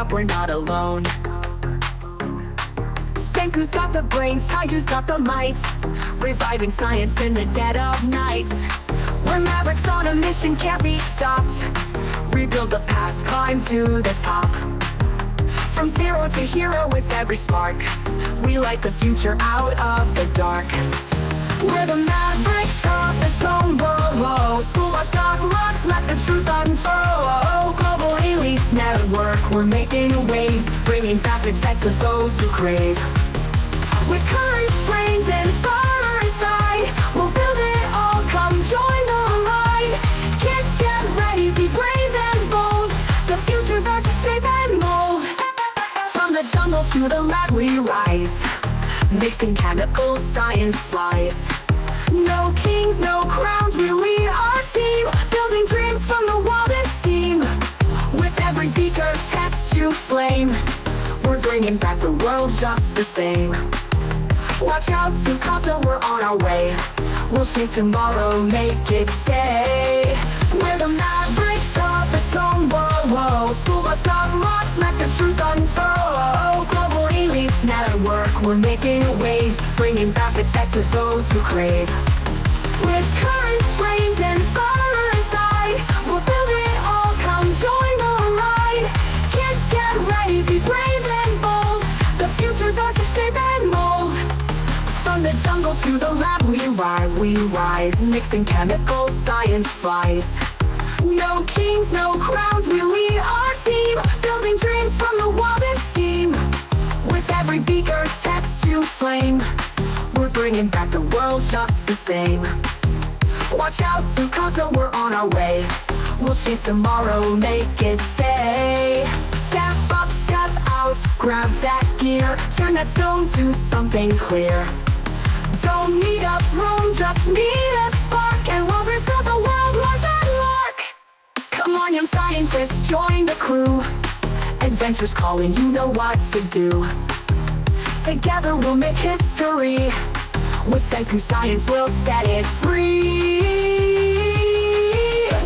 up, we're not alone. Senku's got the brains, Taiju's got the might, reviving science in the dead of night. We're Mavericks on a mission, can't be stopped. Rebuild the past, climb to the top. From zero to hero with every spark, we light the future out of the dark. We're the Mavericks of the stone world. SchoolBus.Rocks, let the truth unfurl. Global elites network, we're making waves, bringing back the tech to those who crave. With courage, brains, and fire inside, we'll build it all, come join the ride. Kids get ready, be brave and bold, the future's ours to shape and mold. From the jungle to the lab we rise, mixing chemicals, science flies. No kings, no crowns, we lead our team, building dreams from the wildest scheme. With every beaker, test to flame, we're bringing back the world just the same. Watch out, Tsukasa, we're on our way. We'll shape tomorrow, make it stay. We're the Mavericks of the stone world. SchoolBus.Rocks, let the truth unfurl. Global elites network, we're making waves, bringing back the tech to those who crave. With courage, brains, and fire inside, we'll build it all, come join the ride. Kids get ready, be brave and bold, the future's ours to shape and mold. From the jungle to the lab we rise, mixing chemicals, science flies. No kings, no crowns, we lead our team, building dreams from the wildest scheme. With every beaker, test to flame, we're bringing back the world just the same. Watch out, Tsukasa, we're on our way. We'll shape tomorrow, make it stay. Step up, step out, grab that gear, turn that stone to something clear. Don't need a throne, just need a spark, and we'll rebuild the world like that lark. Come on, young scientists, join the crew. Adventure's calling, you know what to do. Together we'll make history. With Senku science, we'll set it free.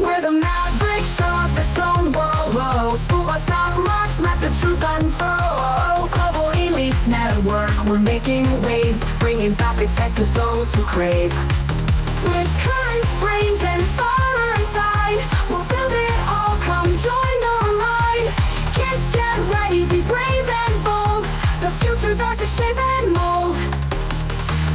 We're the Mavericks of the stone world. SchoolBus.Rocks, let the truth unfurl. Global elites network, we're making waves, bringing back the tech to those who crave. With courage, brains, and fire inside, we'll build it all, come join the ride. Kids get ready, be brave and bold, the future's ours to shape and mold.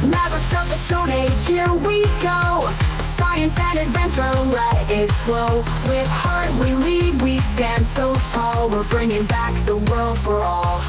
Mavericks of the Stone Age, here we go. Science and adventure, let it flow. With heart we lead, we stand so tall. We're bringing back the world for all.